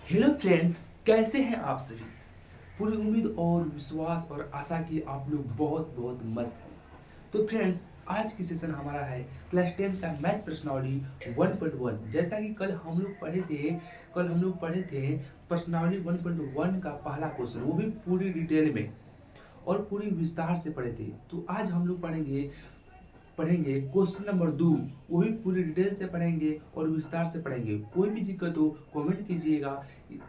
Hello friends, कैसे हैं आप सभी। पूरी उम्मीद और विश्वास और आशा की आप लोग बहुत बहुत मस्त हैं। तो फ्रेंड्स, आज की सेशन हमारा है क्लास 10 का मैथ प्रश्नावली 1.1। जैसा कि कल हम लोग पढ़े थे प्रश्नावली 1.1 का पहला क्वेश्चन, वो भी पूरी डिटेल में और पूरी विस्तार से पढ़े थे। तो आज हम लोग पढ़ेंगे क्वेश्चन नंबर 2। वो भी पूरी डिटेल से पढ़ेंगे और विस्तार से पढ़ेंगे। कोई भी दिक्कत हो कमेंट कीजिएगा।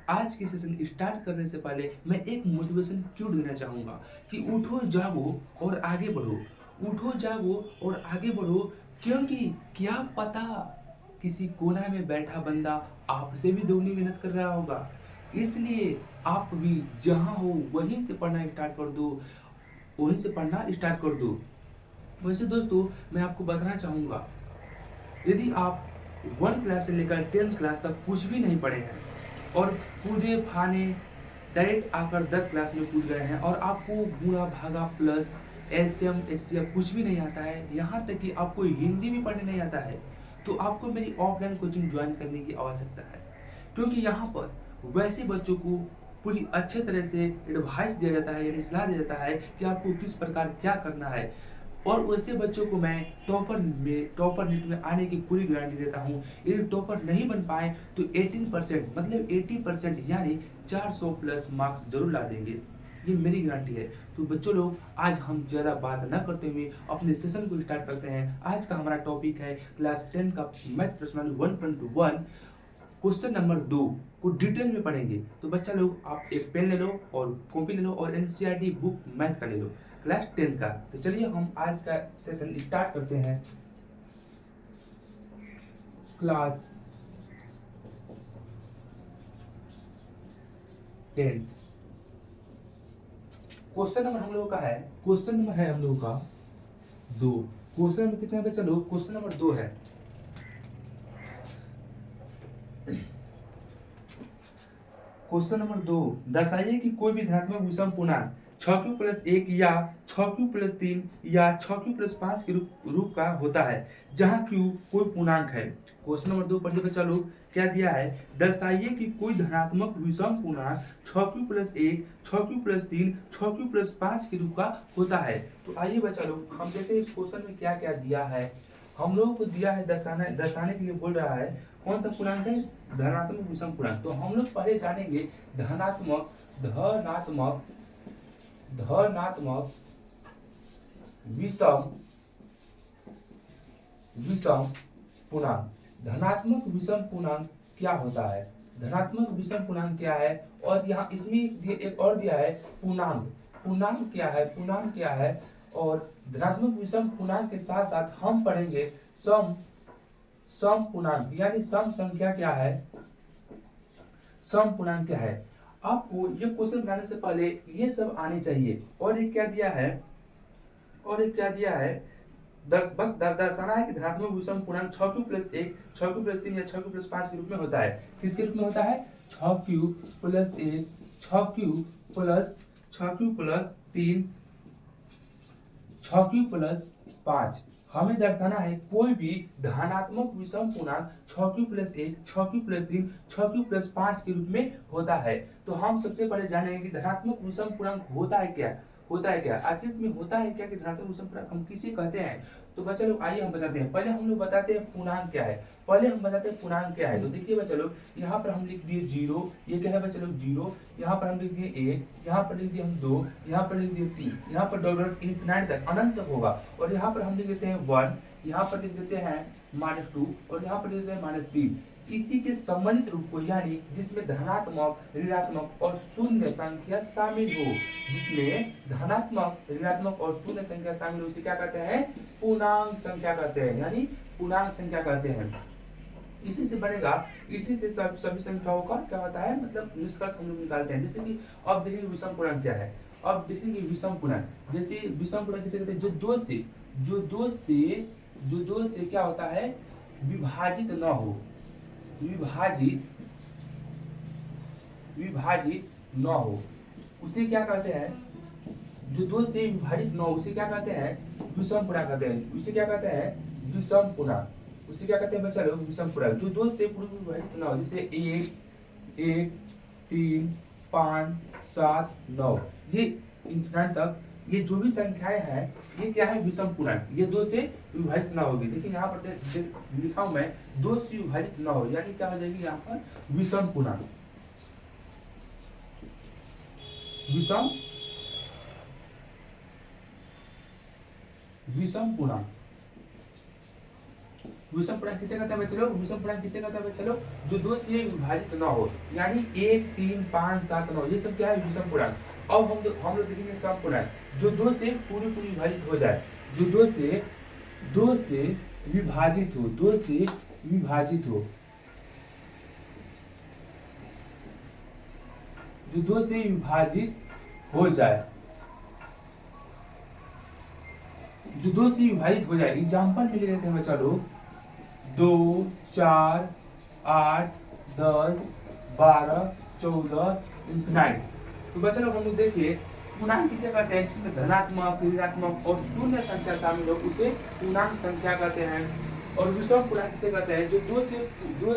आज की सेशन स्टार्ट करने से पहले मैं एक मोटिवेशन क्यों देना चाहूँगा कि उठो जागो और आगे बढ़ो। उठो जागो और आगे बढ़ो, क्योंकि क्या पता किसी कोना में बैठा बंदा आपसे भी दोगुनी मेहनत कर रहा होगा। इसलिए आप भी जहाँ हो वहीं से पढ़ना स्टार्ट कर दो। वैसे दोस्तों, मैं आपको बताना चाहूँगा, यदि आप 1 क्लास से लेकर 10th क्लास तक कुछ भी नहीं पढ़े हैं और कूदे फाने डायरेक्ट आकर 10 क्लास में कूद गए हैं और आपको गुणा भागा प्लस एलसीएम एचसीएफ कुछ भी नहीं आता है, यहाँ तक कि आपको हिंदी भी पढ़ने नहीं आता है, तो आपको मेरी ऑफलाइन कोचिंग ज्वाइन करने की आवश्यकता है। क्योंकि यहाँ पर वैसे बच्चों को पूरी अच्छे तरह से एडवाइस दिया जाता है, यानी सलाह दिया जाता है कि आपको किस प्रकार क्या करना है। और वैसे बच्चों को मैं टॉपर नीट में आने की पूरी गारंटी देता हूँ। यदि टॉपर नहीं बन पाए तो 18% मतलब 80% यानी 400 प्लस मार्क्स जरूर ला देंगे, ये मेरी गारंटी है। तो बच्चों लोग, आज हम ज़्यादा बात न करते हुए अपने सेशन को स्टार्ट करते हैं। आज का हमारा टॉपिक है क्लास 10 का मैथ प्रश्नावली 1.1 क्वेश्चन नंबर 2 को डिटेल में पढ़ेंगे। तो बच्चा लोग, आप एक पेन ले लो और कॉपी ले लो और एनसीईआरटी बुक मैथ का ले लो, क्लास 10 का। तो चलिए हम आज का सेशन स्टार्ट करते हैं। क्लास 10 क्वेश्चन नंबर हम लोगों का है, क्वेश्चन नंबर है हम लोगों का 2। क्वेश्चन नंबर कितना है बच्चा लोग? क्वेश्चन नंबर 2 है। क्वेश्चन नंबर 2, दर्शाइए कि कोई भी धनात्मक विषम पूर्णांक 6q+1 या 6q+3 या 6q+5 के रूप का होता है, जहां q कोई पूर्णांक है। क्वेश्चन नंबर 2 पढ़िए बच्चा लोग, क्या दिया है? दर्शाइए कि कोई धनात्मक विषम पूर्णांक 6q+1 6q+3 6q+5 के रूप का होता है। तो आइए बच्चा लोग, हम देखते हैं इस क्वेश्चन में क्या क्या दिया है। हम लोगों को दिया है दर्शाने के लिए बोल रहा है कौन सा पूर्णांक है? धनात्मक विषम पूर्णांक। तो हम लोग पहले जानेंगे धनात्मक धनात्मक धनात्मक विषम विषम पूर्णांक। धनात्मक विषम पूर्णांक क्या होता है? धनात्मक विषम पूर्णांक क्या है? और यहाँ इसमें एक और दिया है पूर्णांक। पूर्णांक क्या है? पूर्णांक क्या है? और धनात्मक विषम पूर्णांक के साथ साथ हम पढ़ेंगे सम सम पूर्णांक, यानी सम संख्या क्या है, सम पूर्णांक क्या है। आपको ये क्वेश्चन बनाने से पहले ये सब आने चाहिए। और एक क्या दिया है? दर्शाना है कि धनात्मक विषम पूर्णांक 6q+1 6q+3 या 6q+5 के रूप में होता है। किसके रूप में होता है? 6q+1 6q+3 6q+5। हमें दर्शाना है कोई भी धनात्मक विषम पूर्णांक 6q+1 6q+3 6q+5 के रूप में होता है। तो हम सबसे पहले जानेंगे कि धनात्मक विषम पूर्णांक होता है क्या? आखिर में होता है क्या कि धनात्मक विषम पूर्णांक हम किसे कहते हैं? तो बच्चा लोग, आइए हम बताते हैं। पहले हम लोग बताते हैं पूर्णांक क्या है। तो देखिए बच्चा लोग, यहाँ पर हम लिख दिए 0, ये क्या है बच्चा लोग? 0। यहाँ पर हम लिख दिए 1, यहाँ पर लिख दिए हम 2, यहाँ पर लिख दिए 3, यहाँ पर डॉट इनफिनाइट तक अनंत तक होगा। और यहाँ पर हम लिख देते हैं 1, यहाँ पर लिख देते हैं -2 और यहाँ पर लिख देते हैं -3। इसी के सम्मिलित रूप को, यानी जिसमें धनात्मक ऋणात्मक और शून्य संख्या शामिल हो, उसे क्या कहते हैं? पूर्णांक संख्या कहते हैं, यानी पूर्णांक संख्या कहते हैं। इसी से बनेगा, इसी से सभी संख्याओं का क्या होता है, मतलब निष्कर्ष हम लोग निकालते हैं। जैसे कि अब देखिए विषम पूर्णांक क्या है। अब देखेंगे विषम पूर्णांक, जैसे विषम पूर्णांक किसे कहते हैं? जो दो से क्या होता है? विभाजित न हो, विभाजित न हो, उसे क्या कहते हैं? जो दो से विभाजित न हो उसे क्या कहते हैं? विषम पूर्णांक कहते हैं। उसे क्या कहते हैं? विषम पूर्णांक। उसे क्या कहते हैं बच्चा लोग? विषम पूर्णांक। जो दो से पूर्ण विभाजित न हो, जैसे 1 1 3 5 7 9 ये इंफिनाइट तक ये जो भी संख्याएं हैं ये क्या है विषम पूर्णांक, ये 2 से विभाजित ना होगी। देखिए यहाँ पर लिखा हूं मैं 2 से विभाजित ना हो, यानी क्या हो जाएगी यहाँ पर विषम पूर्णांक, विषम विषम पूर्णांक। विषम पूर्णांक किसे कहते हैं बच्चों? विषम पूर्णांक किसे कहते हैं बच्चों? जो 2 से विभाजित ना हो, यानी 1 3 5 7 9 ये सब क्या है विषम पूर्णांक। अब हम लोग देखेंगे सम पूर्णांक, जो 2 से पूरी विभाजित हो जाए, जो 2 से विभाजित हो, 2 से विभाजित हो, जो 2 से विभाजित हो जाए, जो 2 से विभाजित हो जाए। एग्जाम्पल में ले लेते हैं बच्चा लोग 2 4 8 10 12 14 इंफिनाइट। तो बच्चा लोग हम लोग देखिए पूर्णांक किसे कहते हैं? जिसमें धनात्मक ऋणात्मक और शून्य संख्या शामिल हो उसे पूर्णांक संख्या कहते हैं। और विषम पूर्णांक किसे कहते हैं? जो 2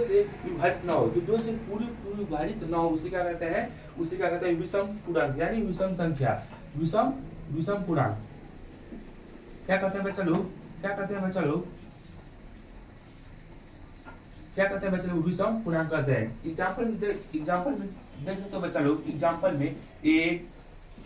से विभाजित ना हो, जो 2 से पूरी विभाजित ना हो उसे क्या कहते हैं? उसे क्या कहते हैं? विषम पूर्णांक, यानी विषम संख्या, विषम पूर्णांक क्या कहते हैं बच्चा लोग? क्या कहते हैं बच्चा लोग? क्या कहते हैं बच्चा लोग? विषम पूर्णांक कहते हैं। एग्जाम्पल में देख सकते हो बच्चा लोग, एग्जाम्पल में 1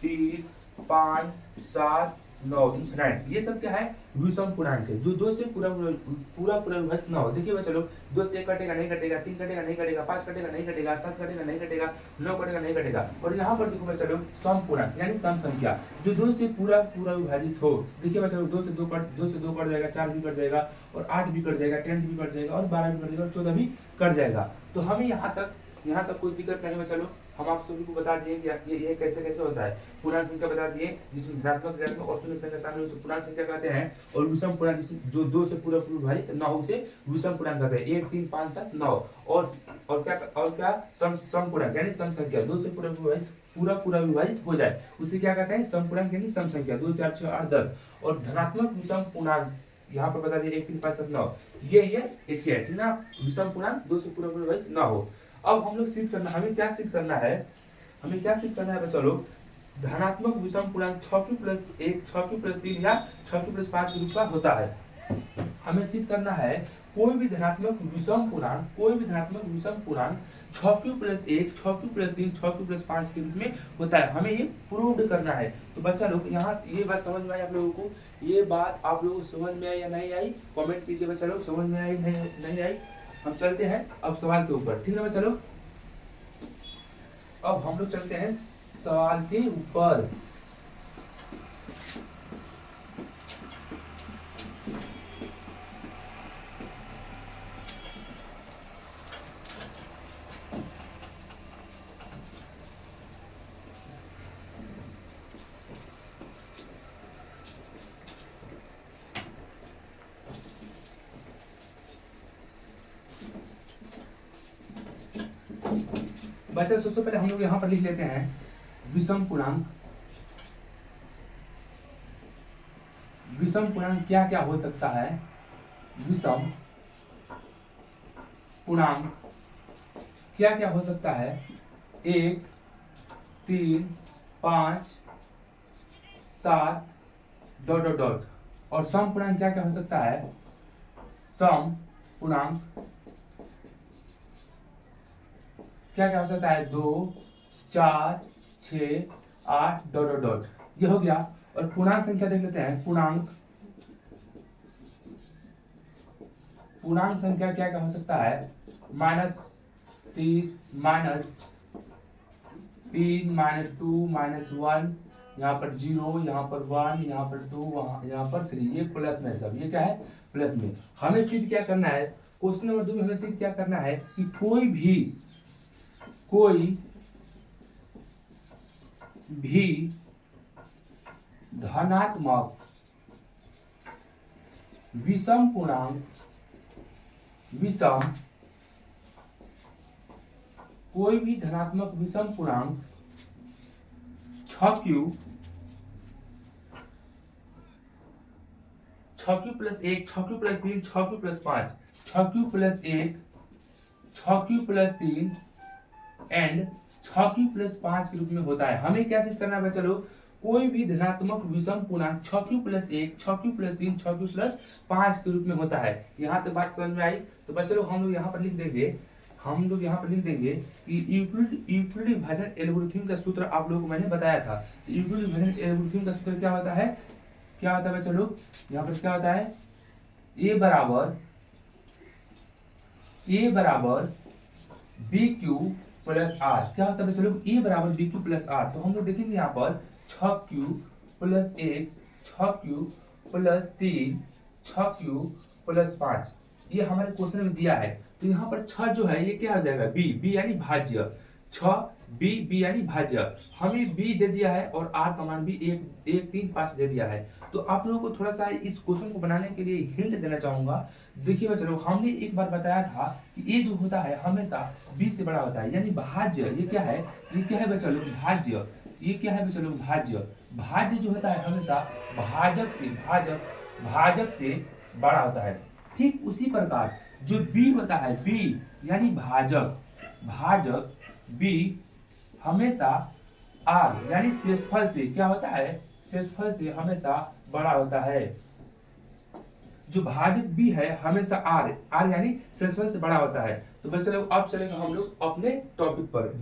3 5 7 9 इंफिनाइट, ये सब क्या है? विषम पूर्णांक है, जो 2 से पूरा विभाजित ना हो। देखिए बच्चा लोग 2 से 1 कटेगा नहीं कटेगा, 3 कटेगा नहीं कटेगा, 5 कटेगा नहीं कटेगा, 7 कटेगा नहीं कटेगा, 9 कटेगा नहीं कटेगा। और यहाँ पर देखो बच्चा लोग सम पूर्णांक यानी सम संख्या, जो 2 से पूरा विभाजित हो। देखिए बच्चा लोग 2 से 2 कट जाएगा, 4 भी कट जाएगा, और 8 भी कट जाएगा, 10 भी कट जाएगा, और 12 भी कट जाएगा, और 14 भी कट जाएगा। तो हमें यहाँ तक कोई दिक्कत नहीं बच्चा लोग। हम आप सभी को बता दिए कि ये कैसे होता है। पूर्णांक संख्या बता दिए जिसमें धनात्मक ऋणात्मक और शून्य संख्या शामिल उसे पूर्णांक संख्या कहते हैं। और विषम पूर्णांक जिसमें जो 2 से पूरा विभाजित ना हो उसे विषम पूर्णांक कहते हैं। 1 3 5 7 9 और क्या सम पूर्णांक यानी सम संख्या 2 से पूरा विभाजित हो जाए उसे क्या कहते हैं? सम पूर्णांक यानी सम संख्या। 2 4 6 8 10 और धनात्मक विषम पूर्णांक यहाँ पर बता दिए 1 3 5 7 9 ये है ना, विषम पूर्णांक 2 से पूरा विभाजित ना हो। अब हम लोग हमें क्या सिद्ध करना है बच्चा लोग? धनात्मक विषम पूर्णांक 6q + 1 6q + 3 या 6q + 5 के रूप का होता है। हमें सिद्ध करना है कोई भी धनात्मक विषम पूर्णांक 6q + 1 6q + 3 6q + 5 के रूप में होता है। हमें ये प्रूव करना है। तो बच्चा लोग यहाँ ये बात समझ में आई आप लोगों को? ये बात आप लोगों को समझ में आई या नहीं आई? कमेंट कीजिए बच्चा लोग, समझ में आई नहीं आई। हम चलते हैं अब सवाल के ऊपर, ठीक है बच्चा लोग? अब हम लोग चलते हैं सवाल के ऊपर। बच्चा सबसे पहले हम लोग यहाँ पर लिख लेते हैं विषम पूर्णांक। विषम पूर्णांक क्या क्या हो सकता है? विषम पूर्णांक क्या क्या हो सकता है? 1 3 5 7 ... और सम पूर्णांक क्या क्या हो सकता है? सम पूर्णांक क्या क्या हो सकता है? 2 4 6 8 ... ये हो गया। और पूर्णांक संख्या देख लेते हैं। पूर्णांक संख्या क्या क्या हो सकता है? -3 -2 -1, यहाँ पर 0, यहाँ पर 1, यहाँ पर 2, यहाँ पर 3, ये प्लस में सब, ये क्या है? प्लस में। हमें सिद्ध क्या करना है? क्वेश्चन नंबर 2 में हमें सिद्ध क्या करना है कि कोई भी धनात्मक विषम पूर्णांक कोई भी धनात्मक विषम पूर्णांक 6q + 1 6q + 3 6q + 5 6q + 1 6q + 3 and 6q plus 5 के रूप में होता है। हमें क्या सिद्ध करना है चलो, कोई भी धनात्मक विषम पूर्णांक 6q plus 1, 6q plus 3, 6q plus 5 के रूप में होता है। यहाँ तक बात समझ में आई? तो बस चलो हम लोग यहाँ पर लिख देंगे कि यूक्लिड विभाजन एल्गोरिथम का सूत्र आप लोगों को मैंने बताया था। यूक्लिड विभाजन एल्गोरिथम का सूत्र क्या होता है? चलो यहाँ पर क्या होता है, a बराबर बी क्यू प्लस आर। क्या होता है चलो, a बराबर बी क्यू प्लस आर। तो हम लोग देखेंगे यहाँ पर 6q plus 1, 6q plus 3, 6q plus 5, ये हमारे क्वेश्चन में दिया है। तो यहाँ पर 6 जो है ये क्या हो जाएगा, b यानी भाज्य, 6b यानी भाज्य। हमें b दे दिया है और r का मान भी 1, 3, 5 दे दिया है। तो आप लोगों को थोड़ा सा इस क्वेश्चन को बनाने के लिए हिंट देना चाहूंगा। देखिए बच्चों, हमने एक बार बताया था कि ये जो होता है हमेशा b से बड़ा होता है, यानी भाज्य। ये क्या है बच्चों लोग, भाज्य। ये क्या है बच्चों लोग, भाज्य। भाज्य जो होता है हमेशा भाजक से बड़ा होता है। ठीक उसी प्रकार जो b होता है, b यानी भाजक b हमेशा r यानी शेषफल से क्या होता है, शेषफल से हमेशा बड़ा होता है। जो भाजक b है हमेशा r यानी शेषफल से बड़ा होता है। तो बस चलो अब चलेंगे हम लोग अपने टॉपिक पर,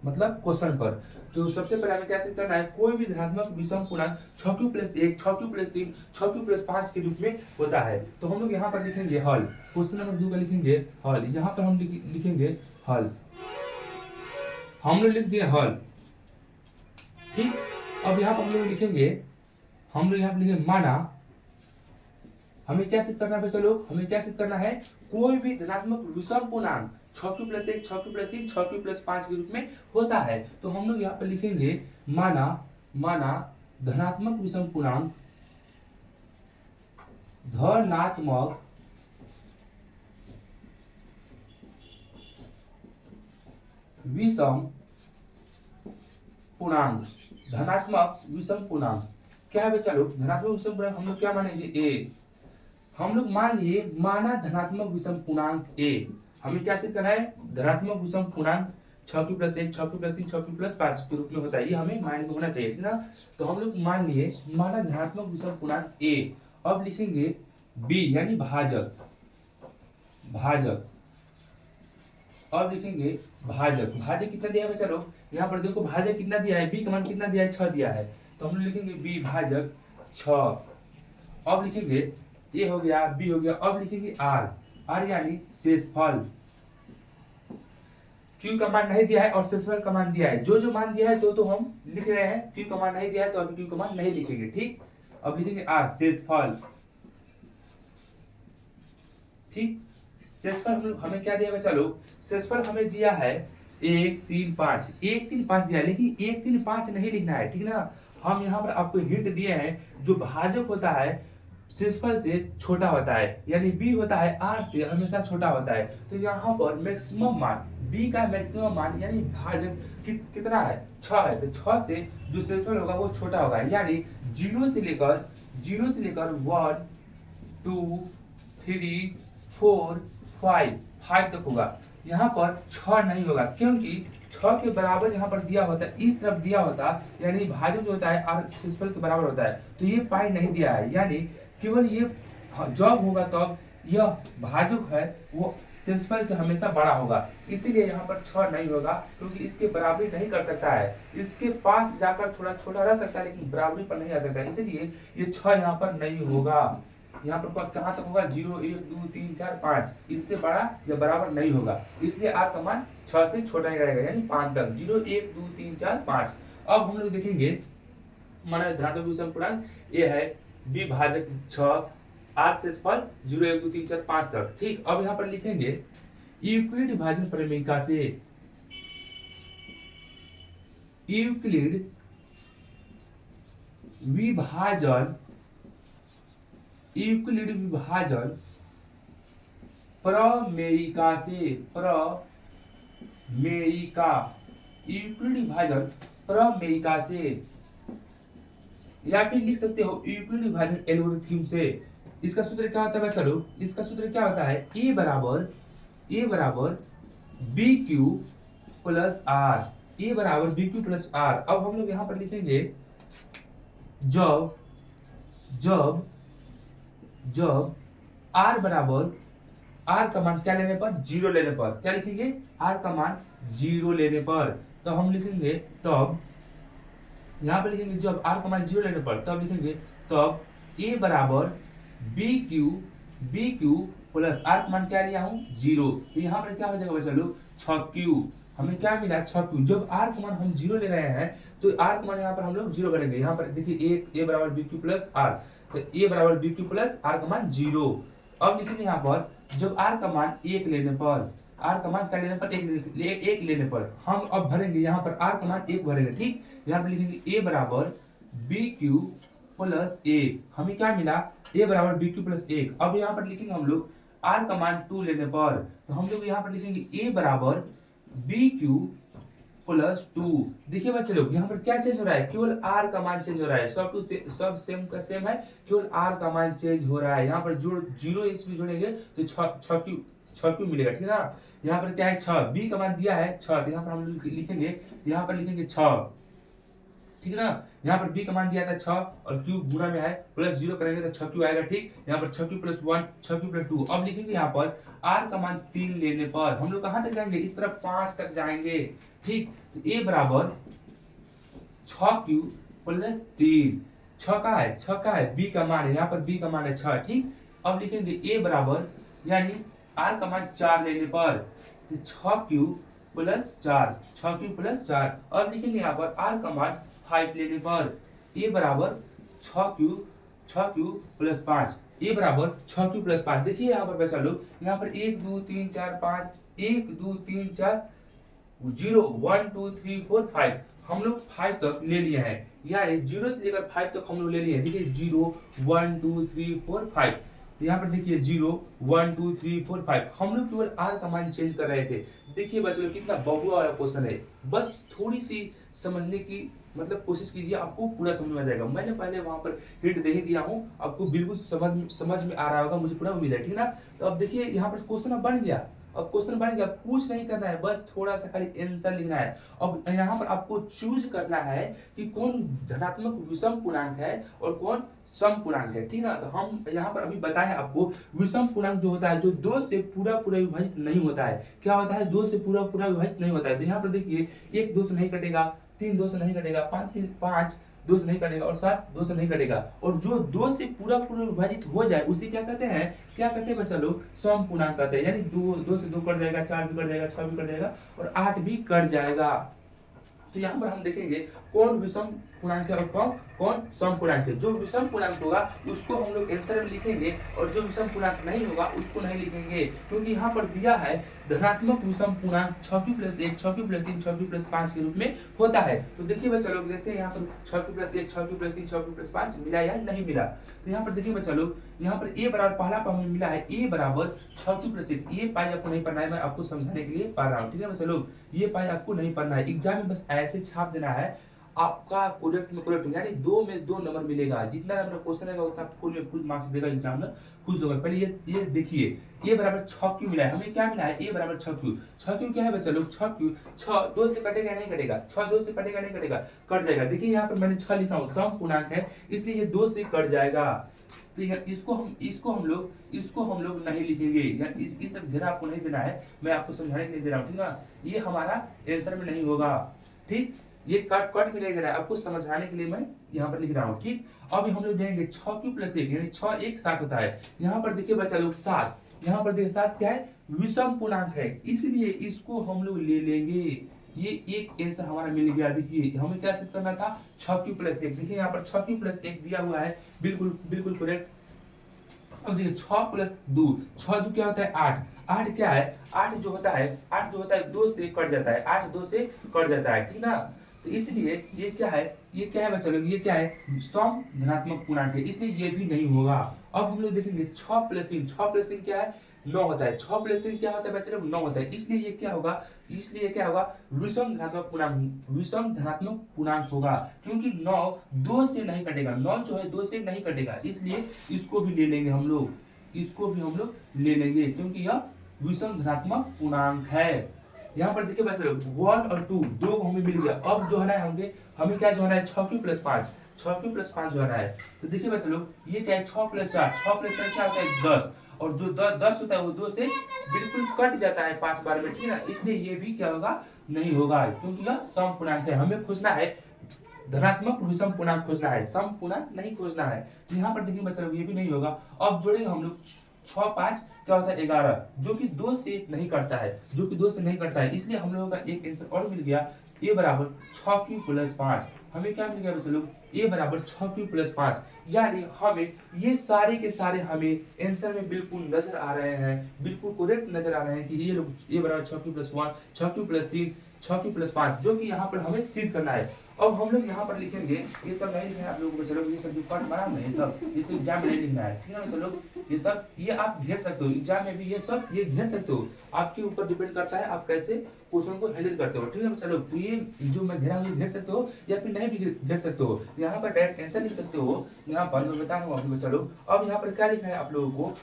मतलब क्वेश्चन पर। तो सबसे पहले हमें क्या सिद्ध करना है, कोई भी धनात्मक विषम पूर्णांक 6q plus 1, 6q plus 3, 6q plus 5 के रूप में होता है। तो हम लोग यहाँ पर लिखेंगे हल। क्वेश्चन नंबर 2 का लिखेंगे हल। यहाँ पर हम लिखेंगे हल। हम लोग लिख दिए हल। ठीक, अब यहाँ पर हम लोग लिखेंगे माना। हमें क्या सिद्ध करना है चलो, हमें क्या सिद्ध करना है, कोई भी धनात्मक विषम पूर्णांक 6q plus 1, 6q plus 3, 6q plus 5 के रूप में होता है। तो हम लोग यहाँ पर लिखेंगे माना धनात्मक विषम पूर्णांक धनात्मक विषम पूर्णांक क्या है चलो, धनात्मक विषम पूर्णांक हम लोग क्या मानेंगे, a। हम लोग मान लिए माना धनात्मक विषम पूर्णांक a। हमें क्या सिद्ध करना है, धनात्मक विषम पूर्णांक 6q plus 1, 6q plus 3, 6q plus 5 के रूप में होता है। ये हमें माइंड में होना चाहिए ना। तो हम लोग मान लिए माना धनात्मक विषम पूर्णांक a। अब लिखेंगे b यानी भाजक। अब लिखेंगे भाजक कितना दिया है चलो, यहाँ पर देखो भाजक कितना दिया है, b का मान कितना दिया है, 6 दिया है। तो हम लोग लिखेंगे b भाजक 6। अब लिखेंगे a हो गया, b हो गया। अब लिखेंगे r यानी शेषफल। q का मान नहीं दिया है और शेषफल का मान दिया है। जो मान दिया है तो हम लिख रहे हैं, q का मान नहीं दिया है तो अभी q का मान नहीं लिखेंगे। ठीक, अब लिखेंगे r शेषफल। ठीक, शेषफल हमें क्या दिया है चलो, शेषफल हमें दिया है 1, 3, 5। 1, 3, 5 दिया है, लेकिन 1, 3, 5 नहीं लिखना है। ठीक ना, हम यहाँ पर आपको हिंट दिए हैं, जो भाजक होता है शेषफल से छोटा होता है, यानी b होता है r से हमेशा छोटा होता है। तो यहाँ पर मैक्सिमम मान b का मैक्सिमम मान यानी भाजक कितना है, 6 है। तो 6 से जो शेषफल होगा वो छोटा होगा, यानी 0 से लेकर 1, 2, 3, 4, 5 तक होगा। यहाँ पर 6 नहीं होगा, क्योंकि 6 के बराबर यहाँ पर दिया होता है, इस तरफ दिया होता, यानी भाजक जो होता है r शेषफल के बराबर होता है। तो ये पाई नहीं दिया है, यानी केवल ये जब होगा तब यह भाजक है वो शेषफल से हमेशा बड़ा होगा। इसीलिए यहाँ पर 6 नहीं होगा, क्योंकि इसके बराबरी नहीं कर सकता है। इसके पास जाकर थोड़ा छोटा रह सकता है, लेकिन बराबरी पर नहीं आ सकता है। इसीलिए ये 6 यहाँ पर नहीं होगा। यहाँ पर कहाँ तक होगा, 0, 1, 2, 3, 4, 5, इससे बड़ा या बराबर नहीं होगा। इसलिए r का मान 6 से छोटा ही रहेगा, यानी 5 तक। 0, 1, 2, 3, 4, 5। अब हम लोग देखेंगे माना धनात्मक विषम पूर्णांक a है, b भाजक 6, r शेषफल 0, 1, 2, 3, 4, 5 तक। ठीक, अब यहाँ पर लिखेंगे यूक्लिड विभाजन प्रमेयिका से, यूक्लिड विभाजन प्रमेयिका से, यूक्लिड विभाजन प्रमेयिका से, या फिर लिख सकते हो यूक्लिड विभाजन एल्गोरिथम से। इसका सूत्र क्या होता है चलो, इसका सूत्र क्या होता है, a बराबर बी क्यू प्लस आर, ए बराबर बी क्यू प्लस आर। अब हम लोग यहाँ पर लिखेंगे जब जब जब आर बराबर, आर का मान क्या लेने पर, जीरो लेने पर, क्या लिखेंगे, आर का मान जीरो लेने पर, तो हम लिखेंगे तब, यहाँ पर लिखेंगे जब आर का मान जीरो लेने पर, तब लिखेंगे तब ए बराबर बी क्यू प्लस आर का मान क्या लिया हूँ, जीरो, तो यहाँ पर क्या हो जाएगा बच्चा लोग, 6q, हमें क्या मिला 6q। जब आर का मान हम जीरो ले रहे हैं तो आर का मान यहाँ पर हम लोग जीरो करेंगे। यहाँ पर देखिए ए बराबर बी क्यू प्लस आर, तो ए बराबर बी क्यू प्लस आर का मान जीरो। अब लिखेंगे यहाँ पर जब आर का मान एक लेने पर, आर का मान क्या लेने पर, एक लेने पर, हम अब भरेंगे यहाँ पर आर का मान एक भरेंगे, ठीक। यहाँ पर लिखेंगे ए बराबर बी क्यू प्लस एक, हमें क्या मिला, ए बराबर बी क्यू प्लस एक। अब यहाँ पर लिखेंगे हम लोग आर का मान 2 लेने पर, तो हम लोग यहाँ पर लिखेंगे ए बराबर बी क्यू प्लस 2। देखिए बच्चे लोग यहाँ पर क्या चेंज हो रहा है, केवल आर का मान चेंज हो रहा है, सब सेम का सेम है, केवल आर का मान चेंज हो रहा है। यहाँ पर जो जीरो इसमें जोड़ेंगे तो 6q मिलेगा, ठीक है ना। यहाँ पर क्या है 6, बी का मान दिया है 6, तो यहाँ पर हम लिखेंगे, यहाँ पर लिखेंगे 6, ठीक है ना। यहाँ पर बी का मान दिया था 6 और क्यू गुणा में है, प्लस जीरो करेंगे तो 6q आएगा, ठीक। यहाँ पर 6q प्लस 1, 6q प्लस 2। अब लिखेंगे यहाँ पर आर का मान 3 लेने पर हम लोग कहाँ तक जाएंगे, इस तरफ 5 तक जाएंगे, ठीक। तो ए बराबर 6q प्लस 3, 6 का है, बी का मान है, यहाँ पर बी का मान है 6, ठीक। अब लिखेंगे ए बराबर, यानी आर का मान 4 लेने पर 6q प्लस 4, 6q प्लस 4। अब लिखेंगे यहाँ पर आर का मान 5 लेने पर ए बराबर 6q प्लस 5, ए बराबर 6q प्लस 5। देखिए यहाँ पर बच्चा लोग, यहाँ पर 1 2 3 4 5, 1 2 3 4 0 1 2 3 4 5, हम लोग 5 तक ले लिए हैं, यानी 0 से लेकर 5 तक हम लोग ले लिए हैं। देखिए 0 1 2 3 4 5, तो यहाँ पर देखिए 0 1 2 3 4 5, हम लोग केवल आर का मान चेंज कर रहे थे। देखिए बच्चों कितना बहुआ वाला क्वेश्चन है, बस थोड़ी सी समझने की मतलब कोशिश कीजिए, आपको पूरा समझ में आ जाएगा। मैंने पहले वहां पर हिंट दे ही दिया हूँ, आपको बिल्कुल समझ में आ रहा होगा, मुझे पूरा उम्मीद है, ठीक है ना। तो अब देखिए यहाँ पर क्वेश्चन अब बन गया, अब क्वेश्चन बन गया, कुछ नहीं करना है, बस थोड़ा सा खाली आंसर लिखना है। अब यहाँ पर आपको चूज करना है कि कौन धनात्मक विषम पूर्णांक है और कौन सम पूर्णांक है, ठीक ना। तो हम यहाँ पर अभी बताएं आपको, विषम पूर्णांक जो होता है जो 2 से पूरा विभाजित नहीं होता है, क्या होता है, 2 से पूरा विभाजित नहीं होता है। तो यहाँ पर देखिए 1 2 से नहीं कटेगा, 3 2 से नहीं कटेगा, 5 2 से नहीं कटेगा और 7 2 से नहीं कटेगा, और जो 2 से पूरा विभाजित हो जाए उसे क्या कहते हैं बच्चा लोग, सम पूर्णांक कहते हैं। यानी 2 से 2 कट जाएगा, 4 भी कट जाएगा, 6 भी कट जाएगा और 8 भी कट जाएगा। तो यहाँ पर हम देखेंगे कौन विषम पूर्णांक है और कौन सम पूर्णांक है। जो विषम पूर्णांक होगा उसको हम लोग आंसर में लिखेंगे और जो विषम पूर्णांक नहीं होगा उसको नहीं लिखेंगे, क्योंकि यहाँ पर दिया है धनात्मक विषम पूर्णांक 6q plus 1, 6q plus 3, 6q plus 5 के रूप में होता है। तो देखिए बच्चा लोग, देखते हैं यहाँ पर 6q plus 1, 6q plus 3, 6q plus 5 मिला या नहीं मिला। तो यहाँ पर देखिए बच्चा लोग, यहाँ पर ए बराबर पहला पर हमें मिला है ए बराबर 6q प्लस 1। ये पाई आपको नहीं पढ़ना है, मैं आपको समझाने के लिए पढ़ रहा हूँ, ठीक है बच्चा लोग। ये पाई आपको नहीं पढ़ना है, एग्जाम में बस ऐसे छाप देना है, आपका करेक्ट में करेक्ट, यानी 2 में 2 नंबर मिलेगा। जितना नंबर क्वेश्चन है उतना फुल में फुल मार्क्स देगा एग्जामिनर, खुश होगा। पहले ये देखिए, ए बराबर 6q मिला है, हमें क्या मिला है, ए बराबर 6q। 6q क्या है बच्चा लोग, 6q 6 2 से कटेगा नहीं कटेगा, 6 2 से कटेगा नहीं कटेगा, कट जाएगा। देखिए यहाँ पर मैंने 6 लिखा हूँ, सम पूर्णांक है इसलिए ये 2 से कट जाएगा। तो इसको हम लोग नहीं लिखेंगे, या इस तरफ घेरा आपको नहीं देना है, मैं आपको समझाने के लिए दे रहा हूँ, ठीक है। ये हमारा आंसर में नहीं होगा, ठीक। ये कट के लिए दे रहा है, आपको समझाने के लिए मैं यहाँ पर लिख रहा हूँ, ठीक। अब हम लोग देंगे 6q प्लस 1, यानी 6 1 7 होता है। यहाँ पर देखिए बच्चा लोग 7, यहाँ पर देखिए 7 क्या है, विषम पूर्णांक है, इसलिए इसको हम लोग ले लेंगे। ये एक आंसर हमारा मिल गया। देखिए हमें क्या सिद्ध करना था, 6q प्लस 1। देखिए यहाँ पर 6q प्लस 1 दिया हुआ है, बिल्कुल करेक्ट। अब देखिए 6 प्लस 2, 6 2 क्या होता है 8, 8 क्या है, 8 जो होता है 2 से कट जाता है, 8 2 से कट जाता है, ठीक ना। तो इसलिए ये क्या है बच्चा लोग, ये क्या है, सम धनात्मक पूर्णांक है, इसलिए ये भी नहीं होगा। अब हम लोग देखेंगे 6 प्लस 3, 6 प्लस 3 क्या है, 9 होता है, 6 प्लस 3 क्या होता है बच्चा लोग, 9 होता है, इसलिए ये क्या होगा, विषम धनात्मक पूर्णांक होगा, क्योंकि 9 2 से नहीं कटेगा, 9 जो है 2 से नहीं कटेगा, इसलिए इसको भी ले लेंगे हम लोग, क्योंकि यह विषम धनात्मक पूर्णांक है। यहाँ पर देखिए बच्चे लोग 1 और 2 दो हमें मिल गया। अब जो है ना हमें क्या जो है 6 प्लस 5, 6 प्लस 5 जो है। तो देखिए बच्चे लोग ये क्या है 6 प्लस 4, 6 प्लस 4 क्या होता है 10, और जो 10 होता है वो 2 से बिल्कुल कट जाता है 5 बार में, ठीक है ना। इसलिए ये भी क्या होगा नहीं होगा, क्योंकि यह सम पूर्णांक है। हमें खोजना है धनात्मक विषम पूर्णांक खोजना है, सम पूर्णांक नहीं खोजना है। तो यहाँ पर देखिए बच्चे लोग ये भी नहीं होगा। अब जोड़ेंगे हम लोग 6 5 क्या होता है 11, जो कि 2 से नहीं करता है, जो कि 2 से नहीं करता है। इसलिए हम लोगों का एक आंसर और मिल गया, a बराबर 6 क्यू प्लस 5। हमें क्या मिल गया बच्चे लोग a बराबर 6 क्यू प्लस 5। यानी हमें ये सारे के सारे हमें आंसर में बिल्कुल नजर आ रहे हैं, बिल्कुल करेक्ट नजर आ रहे हैं कि ये लोग a बराबर 6 Q plus 1, 6 Q plus 3, 6 Q plus 5, जो कि यहाँ पर हमें सिद्ध करना है। अब हम लोग यहाँ पर लिखेंगे, ये सब नहीं लिखना है आप लोगों को चलो, ये सब जो पाठ मारा ना ये सब इसे एग्जाम में नहीं लिखना है, ठीक है चलो। ये सब ये आप घेर सकते हो एग्जाम में भी, ये सब ये घेर सकते हो, आपके ऊपर डिपेंड करता है आप कैसे क्वेश्चन को हैंडल करते हो, ठीक है चलो। तो ये जो मैं घेरा हूँ घेर सकते हो या फिर नहीं भी घेर सकते हो। यहाँ पर डायरेक्ट आंसर लिख सकते हो, यहाँ पर मैं बता रहा हूँ आपको चलो। अब यहाँ पर क्या लिखना है आप लोगों को,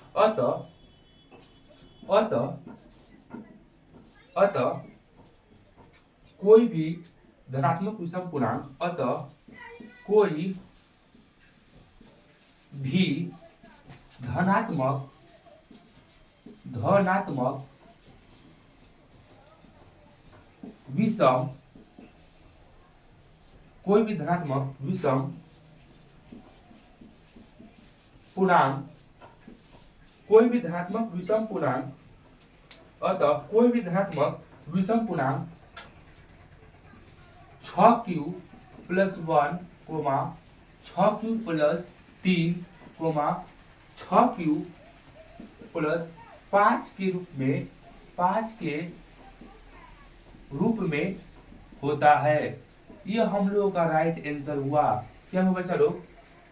अतः कोई भी धनात्मक विषम पूर्णांक, अतः कोई भी धनात्मक विषम, कोई भी धनात्मक विषम पूर्णांक, कोई भी धनात्मक विषम पूर्णांक, अतः कोई भी धनात्मक विषम पूर्णांक 6q plus 1, 6q plus 3, 6q plus 5 के रूप में होता है। यह हम लोगों का राइट आंसर हुआ। क्या होगा चलो,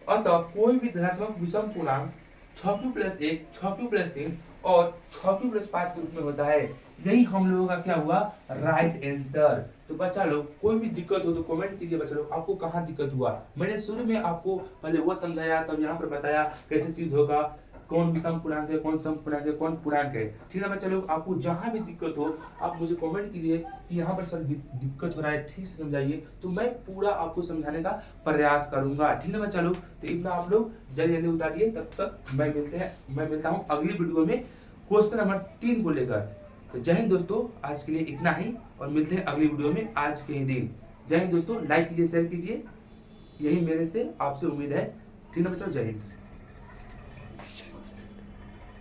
अतः कोई भी धनात्मक विषम पूर्णांक 6q प्लस 1, 6q प्लस 3 और 6q प्लस 5 के रूप में होता है। यही हम लोगों का क्या हुआ राइट आंसर। तो बच्चा लोग कोई भी दिक्कत हो तो कमेंट कीजिए बच्चा लोग, आपको कहाँ दिक्कत हुआ। मैंने शुरू में आपको पहले वो समझाया, तब यहाँ पर बताया कैसे सिद्ध होगा, कौन विषम पूर्णांक है, कौन सम पूर्णांक है, कौन पूर्णांक है, ठीक है बच्चा लोग। आपको जहाँ भी दिक्कत हो आप मुझे कमेंट कीजिए कि यहाँ पर सर दिक्कत हो रहा है, ठीक से समझाइए, तो मैं पूरा आपको समझाने का प्रयास करूंगा, ठीक है बच्चा लोग। तो इतना आप लोग जल्दी जल्दी उतारिए, तब तक मैं मिलता हूँ अगली वीडियो में क्वेश्चन नंबर 3 को लेकर। तो जय हिंद दोस्तों, आज के लिए इतना ही, और मिलते हैं अगली वीडियो में आज के ही दिन। जय हिंद दोस्तों, लाइक कीजिए, शेयर कीजिए, यही मेरे से आपसे उम्मीद है, ठीक है बच्चों, जय हिंद।